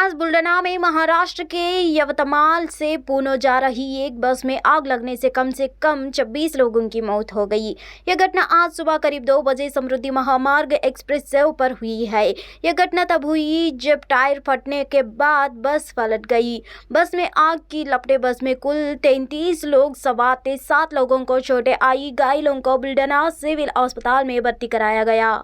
आज बुल्डना में महाराष्ट्र के यवतमाल से पुणे जा रही एक बस में आग लगने से कम 26 लोगों की मौत हो गई। यह घटना आज सुबह करीब 2 बजे समृद्धि महामार्ग एक्सप्रेस वे पर हुई है। यह घटना तब हुई जब टायर फटने के बाद बस पलट गई। बस में आग की लपटें बस में कुल 33 लोग सवार थे। 7 लोगों को चोटें आई। घायलों को बुल्डना सिविल अस्पताल में भर्ती कराया गया।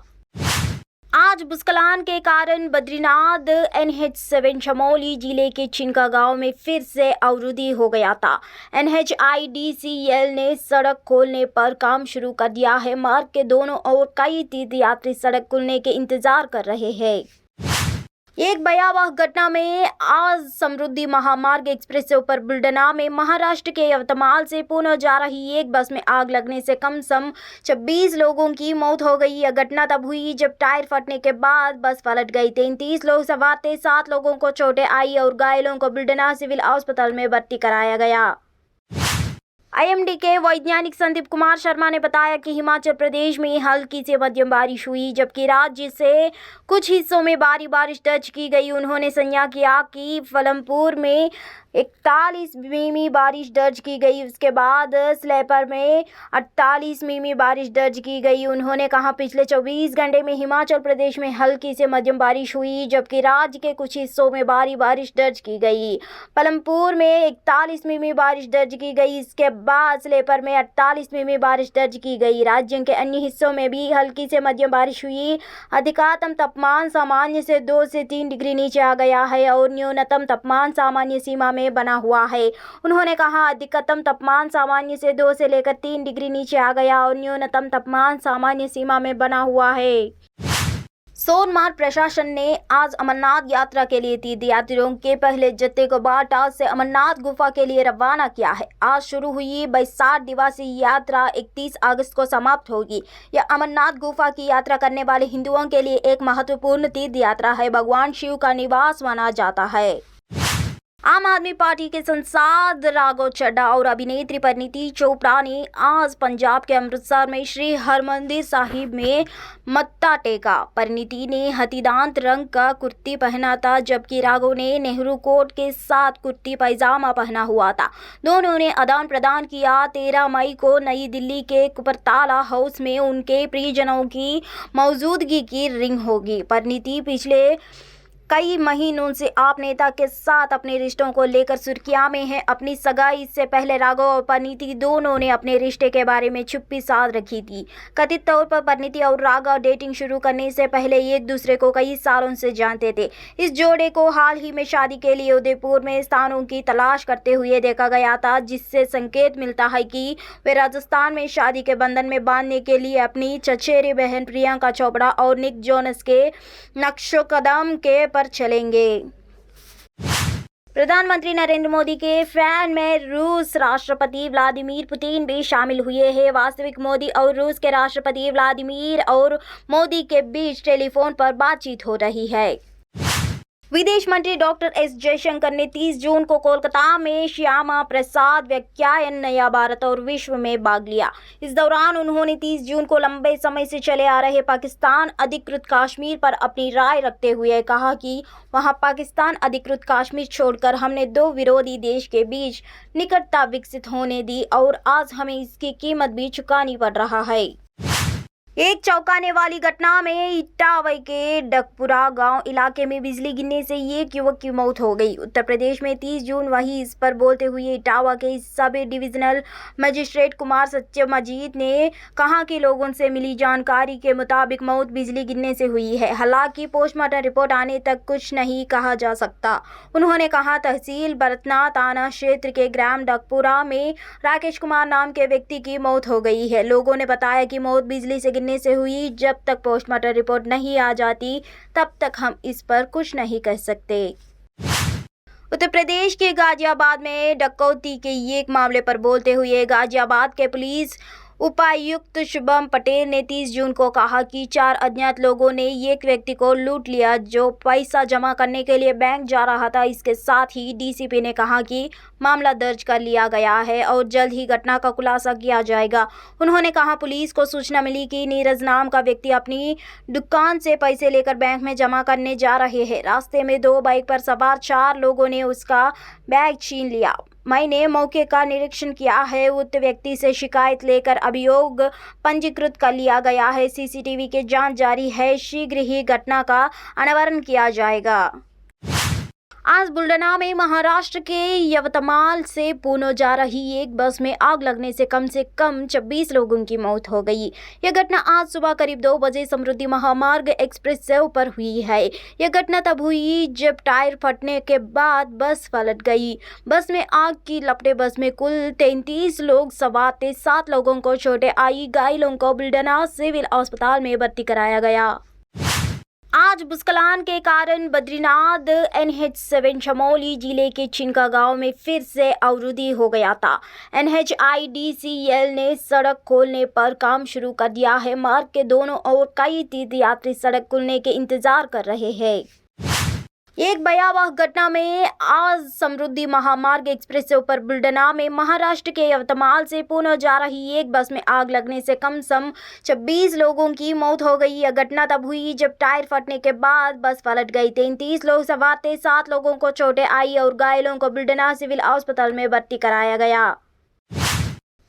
आज भूस्खलन के कारण बद्रीनाथ NH7 चमोली जिले के चिनका गांव में फिर से अवरुद्ध हो गया था। NHIDCL ने सड़क खोलने पर काम शुरू कर दिया है। मार्ग के दोनों ओर कई तीर्थयात्री सड़क खुलने के इंतजार कर रहे हैं। एक भयावह घटना में आज समृद्धि महामार्ग एक्सप्रेस वे पर बुल्डना में महाराष्ट्र के यवतमाल से पुणे जा रही एक बस में आग लगने से कम 26 लोगों की मौत हो गई। यह घटना तब हुई जब टायर फटने के बाद बस पलट गई। 33 लोग सवार थे। 7 लोगों को चोटें आई और घायलों को बुल्डना सिविल अस्पताल में भर्ती कराया गया। IMD के वैज्ञानिक संदीप कुमार शर्मा ने बताया कि हिमाचल प्रदेश में हल्की से मध्यम बारिश हुई, जबकि राज्य से कुछ हिस्सों में भारी बारिश दर्ज की गई। उन्होंने संज्ञा किया कि फलमपुर में 41 मिमी बारिश दर्ज की गई। उसके बाद स्लेपर में 48 मिमी बारिश दर्ज की गई। उन्होंने कहा पिछले 24 घंटे में हिमाचल प्रदेश में हल्की से मध्यम बारिश हुई, जबकि राज्य के कुछ हिस्सों में भारी बारिश दर्ज की गई। फलमपुर में 41 मिमी बारिश दर्ज की गई। इसके बाद स्लेपर में 48 मिमी बारिश दर्ज की गई। राज्य के अन्य हिस्सों में भी हल्की से मध्यम बारिश हुई। अधिकतम तापमान सामान्य से 2 से 3 डिग्री नीचे आ गया है और न्यूनतम तापमान सामान्य सीमा में बना हुआ है। उन्होंने कहा अधिकतम तापमान सामान्य से 2 से लेकर 3 डिग्री नीचे आ गया और न्यूनतम तापमान सामान्य सीमा में बना हुआ है। सोनमार्ग प्रशासन ने आज अमरनाथ यात्रा के लिए तीर्थयात्रियों के पहले जत्थे को बाटास से अमरनाथ गुफा के लिए रवाना किया है। आज शुरू हुई 60 दिवसीय यात्रा 31 अगस्त को समाप्त होगी। यह अमरनाथ गुफा की यात्रा करने वाले हिंदुओं के लिए एक महत्वपूर्ण तीर्थ यात्रा है। भगवान शिव का निवास माना जाता है। आम आदमी पार्टी के सांसद राघव चड्ढा और अभिनेत्री परिणीति चोपड़ा ने आज पंजाब के अमृतसर में श्री हरमंदिर साहिब में मत्था टेका। परिणीति ने हथीदांत रंग का कुर्ती पहना था, जबकि राघव ने नेहरू कोट के साथ कुर्ती पैजामा पहना हुआ था। दोनों ने आदान प्रदान किया। 13 मई को नई दिल्ली के कुपरताला हाउस में उनके प्रियजनों की मौजूदगी की रिंग होगी। परिणीति पिछले कई महीनों से आप नेता के साथ अपने रिश्तों को लेकर सुर्खियां में है। अपनी सगाई से पहले राघव और परिणीति दोनों ने अपने रिश्ते के बारे में चुप्पी साध रखी थी। कथित तौर पर परिणीति और राघव डेटिंग शुरू करने से पहले एक दूसरे को कई सालों से जानते थे। इस जोड़े को हाल ही में शादी के लिए उदयपुर में स्थानों की तलाश करते हुए देखा गया था, जिससे संकेत मिलता है कि वे राजस्थान में शादी के बंधन में बांधने के लिए अपनी चचेरी बहन प्रियंका चोपड़ा और निक जोनस के नक्शोकदम के चलेंगे। प्रधानमंत्री नरेंद्र मोदी के फैन में रूस राष्ट्रपति व्लादिमीर पुतिन भी शामिल हुए हैं। वास्तविक मोदी और रूस के राष्ट्रपति व्लादिमीर और मोदी के बीच टेलीफोन पर बातचीत हो रही है। विदेश मंत्री डॉक्टर एस जयशंकर ने 30 जून को कोलकाता में श्यामा प्रसाद व्याख्यान नया भारत और विश्व में भाग लिया। इस दौरान उन्होंने 30 जून को लंबे समय से चले आ रहे पाकिस्तान अधिकृत कश्मीर पर अपनी राय रखते हुए कहा कि वहां पाकिस्तान अधिकृत कश्मीर छोड़कर हमने 2 विरोधी देश के बीच निकटता विकसित होने दी और आज हमें इसकी कीमत भी चुकानी पड़ रहा है। एक चौंकाने वाली घटना में इटावा के डकपुरा गांव इलाके में बिजली गिरने से एक युवक की मौत हो गई। उत्तर प्रदेश में 30 जून वही इस पर बोलते हुए इटावा के सब डिविजनल मजिस्ट्रेट कुमार सत्यमजीत ने कहा कि लोगों से मिली जानकारी के मुताबिक मौत बिजली गिरने से हुई है। हालांकि पोस्टमार्टम रिपोर्ट आने तक कुछ नहीं कहा जा सकता। उन्होंने कहा तहसील बरतना थाना क्षेत्र के ग्राम डकपुरा में राकेश कुमार नाम के व्यक्ति की मौत हो गई है। लोगों ने बताया कि मौत बिजली से से हुई। जब तक पोस्टमार्टम रिपोर्ट नहीं आ जाती तब तक हम इस पर कुछ नहीं कह सकते। उत्तर प्रदेश के गाजियाबाद में डकैती के एक मामले पर बोलते हुए गाजियाबाद के पुलिस उपायुक्त शुभम पटेल ने 30 जून को कहा कि 4 अज्ञात लोगों ने एक व्यक्ति को लूट लिया जो पैसा जमा करने के लिए बैंक जा रहा था। इसके साथ ही डीसीपी ने कहा कि मामला दर्ज कर लिया गया है और जल्द ही घटना का खुलासा किया जाएगा। उन्होंने कहा, पुलिस को सूचना मिली कि नीरज नाम का व्यक्ति अपनी दुकान से पैसे लेकर बैंक में जमा करने जा रहे हैं। रास्ते में 2 बाइक पर सवार 4 लोगों ने उसका बैग छीन लिया। मैंने मौके का निरीक्षण किया है। उक्त व्यक्ति से शिकायत लेकर अभियोग पंजीकृत कर लिया गया है। सीसीटीवी की जांच जारी है। शीघ्र ही घटना का अनावरण किया जाएगा। आज बुल्डना में महाराष्ट्र के यवतमाल से पुणे जा रही एक बस में आग लगने से कम 26 लोगों की मौत हो गई। यह घटना आज सुबह करीब 2 बजे समृद्धि महामार्ग एक्सप्रेस से ऊपर हुई है। यह घटना तब हुई जब टायर फटने के बाद बस पलट गई। बस में आग की लपटें बस में कुल 33 लोग सवार थे। 7 लोगों को चोटें आई। घायलों को बुल्डना सिविल अस्पताल में भर्ती कराया गया। आज भूस्खलन के कारण बद्रीनाथ NH7 चमोली जिले के चिनका गांव में फिर से अवरुद्ध हो गया था। NHIDCL ने सड़क खोलने पर काम शुरू कर दिया है। मार्ग के दोनों ओर कई तीर्थयात्री सड़क खुलने के इंतजार कर रहे हैं। एक भयावह घटना में आज समृद्धि महामार्ग एक्सप्रेस से ऊपर बुल्डना में महाराष्ट्र के यवतमाल से पुणे जा रही एक बस में आग लगने से कम 26 लोगों की मौत हो गई। यह घटना तब हुई जब टायर फटने के बाद बस पलट गई। 33 लोग सवार थे। 7 लोगों को चोटें आई और घायलों को बुल्डना सिविल अस्पताल में भर्ती कराया गया।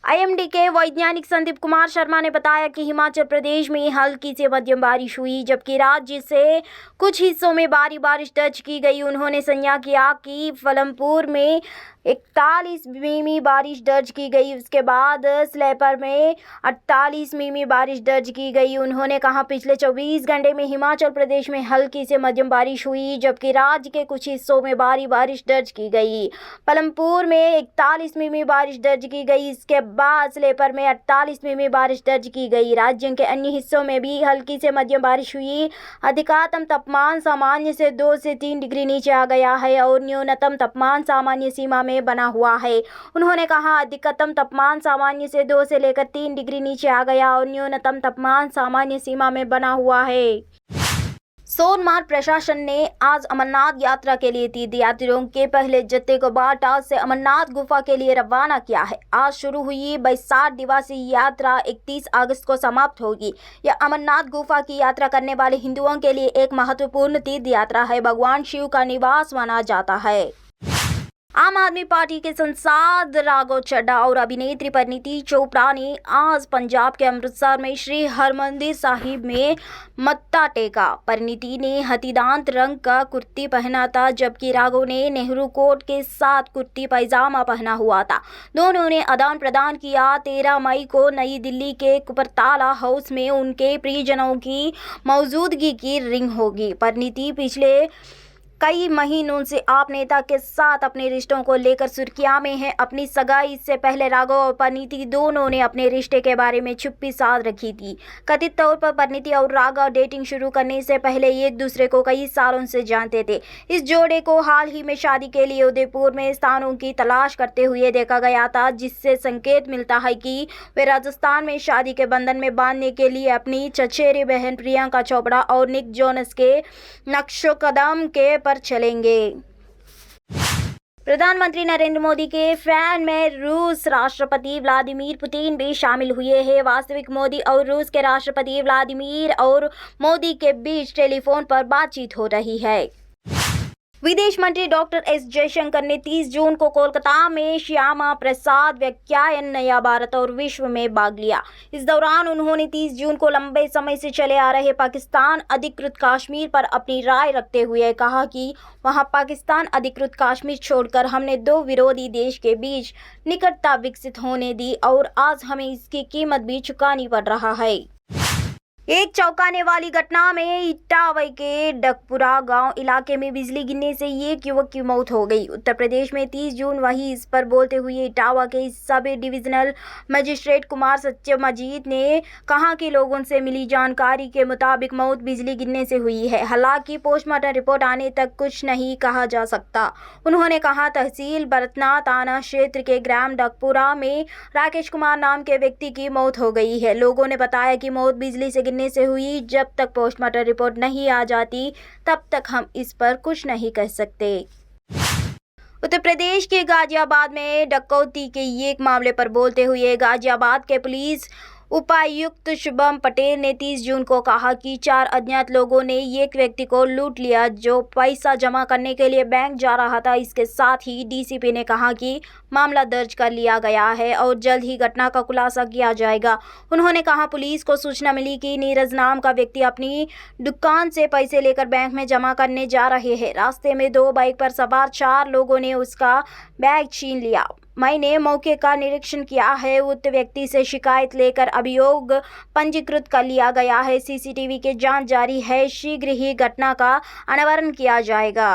IMD के वैज्ञानिक संदीप कुमार शर्मा ने बताया कि हिमाचल प्रदेश में हल्की से मध्यम बारिश हुई, जबकि राज्य से कुछ हिस्सों में भारी बारिश दर्ज की गई। उन्होंने संज्ञा किया कि फलमपुर में 41 मिमी बारिश दर्ज की गई। उसके बाद स्लेपर में 48 मिमी बारिश दर्ज की गई। उन्होंने कहा, पिछले 24 घंटे में हिमाचल प्रदेश में हल्की से मध्यम बारिश हुई, जबकि राज्य के कुछ हिस्सों में भारी बारिश दर्ज की गई। फलमपुर में 41 मिमी बारिश दर्ज की गई। इसके बाद स्लेपर में 48 मिमी बारिश दर्ज की गई। राज्य के अन्य हिस्सों में भी हल्की से मध्यम बारिश हुई। अधिकतम तापमान सामान्य से 2 से 3 डिग्री नीचे आ गया है और न्यूनतम तापमान सामान्य सीमा में बना हुआ है। उन्होंने कहा, अधिकतम तापमान सामान्य से 2 से लेकर 3 डिग्री नीचे आ गया और न्यूनतम तापमान सामान्य सीमा में बना हुआ है। सोनमार्ग प्रशासन ने आज अमरनाथ यात्रा के लिए तीर्थयात्रियों के पहले जत्थे को बाटास से अमरनाथ गुफा के लिए रवाना किया है। आज शुरू हुई 60 दिवसीय यात्रा 31 अगस्त को समाप्त होगी। यह अमरनाथ गुफा की यात्रा करने वाले हिंदुओं के लिए एक महत्वपूर्ण तीर्थ यात्रा है। भगवान शिव का निवास माना जाता है। आम आदमी पार्टी के सांसद राघव चड्ढा और अभिनेत्री परिणीति चोपड़ा ने आज पंजाब के अमृतसर में श्री हरमंदिर साहिब में मत्था टेका। परिणीति ने हथीदांत रंग का कुर्ती पहना था, जबकि राघव ने नेहरू कोट के साथ कुर्ती पैजामा पहना हुआ था। दोनों ने आदान प्रदान किया। 13 मई को नई दिल्ली के कुपरताला हाउस में उनके प्रियजनों की मौजूदगी की रिंग होगी। परिणीति पिछले कई महीनों से आप नेता के साथ अपने रिश्तों को लेकर सुर्खियां में हैं। अपनी सगाई से पहले राघव और परिणीति दोनों ने अपने रिश्ते के बारे में चुप्पी साध रखी थी। कथित तौर पर परिणीति और राघव डेटिंग शुरू करने से पहले एक दूसरे को कई सालों से जानते थे। इस जोड़े को हाल ही में शादी के लिए उदयपुर में स्थानों की तलाश करते हुए देखा गया था, जिससे संकेत मिलता है कि वे राजस्थान में शादी के बंधन में बांधने के लिए अपनी चचेरी बहन प्रियंका चोपड़ा और निक जोनस के नक्शोकदम के पर चलेंगे। प्रधानमंत्री नरेंद्र मोदी के फैन में रूस राष्ट्रपति व्लादिमीर पुतिन भी शामिल हुए हैं। वास्तविक मोदी और रूस के राष्ट्रपति व्लादिमीर और मोदी के बीच टेलीफोन पर बातचीत हो रही है। विदेश मंत्री डॉक्टर एस जयशंकर ने 30 जून को कोलकाता में श्यामा प्रसाद व्याख्यान नया भारत और विश्व में भाग लिया। इस दौरान उन्होंने 30 जून को लंबे समय से चले आ रहे पाकिस्तान अधिकृत कश्मीर पर अपनी राय रखते हुए कहा कि वहां पाकिस्तान अधिकृत कश्मीर छोड़कर हमने 2 विरोधी देश के बीच निकटता विकसित होने दी और आज हमें इसकी कीमत भी चुकानी पड़ रहा है। एक चौंकाने वाली घटना में इटावा के डकपुरा गांव इलाके में बिजली गिरने से एक युवक की मौत हो गई। उत्तर प्रदेश में 30 जून वहीं इस पर बोलते हुए इटावा के सब डिविजनल मजिस्ट्रेट कुमार सत्यमजीत ने कहा कि लोगों से मिली जानकारी के मुताबिक मौत बिजली गिरने से हुई है। हालांकि पोस्टमार्टम रिपोर्ट आने तक कुछ नहीं कहा जा सकता। उन्होंने कहा तहसील बरतना थाना क्षेत्र के ग्राम डकपुरा में राकेश कुमार नाम के व्यक्ति की मौत हो गई है। लोगों ने बताया कि मौत बिजली से से हुई। जब तक पोस्टमार्टम रिपोर्ट नहीं आ जाती तब तक हम इस पर कुछ नहीं कह सकते। उत्तर प्रदेश के गाजियाबाद में डकैती के एक मामले पर बोलते हुए गाजियाबाद के पुलिस उपायुक्त शुभम पटेल ने 30 जून को कहा कि 4 अज्ञात लोगों ने एक व्यक्ति को लूट लिया जो पैसा जमा करने के लिए बैंक जा रहा था। इसके साथ ही डीसीपी ने कहा कि मामला दर्ज कर लिया गया है और जल्द ही घटना का खुलासा किया जाएगा। उन्होंने कहा पुलिस को सूचना मिली कि नीरज नाम का व्यक्ति अपनी दुकान से पैसे लेकर बैंक में जमा करने जा रहे हैं। रास्ते में 2 बाइक पर सवार 4 लोगों ने उसका बैग छीन लिया। मैंने मौके का निरीक्षण किया है। उक्त व्यक्ति से शिकायत लेकर अभियोग पंजीकृत कर लिया गया है। सीसीटीवी की जांच जारी है। शीघ्र ही घटना का अनावरण किया जाएगा।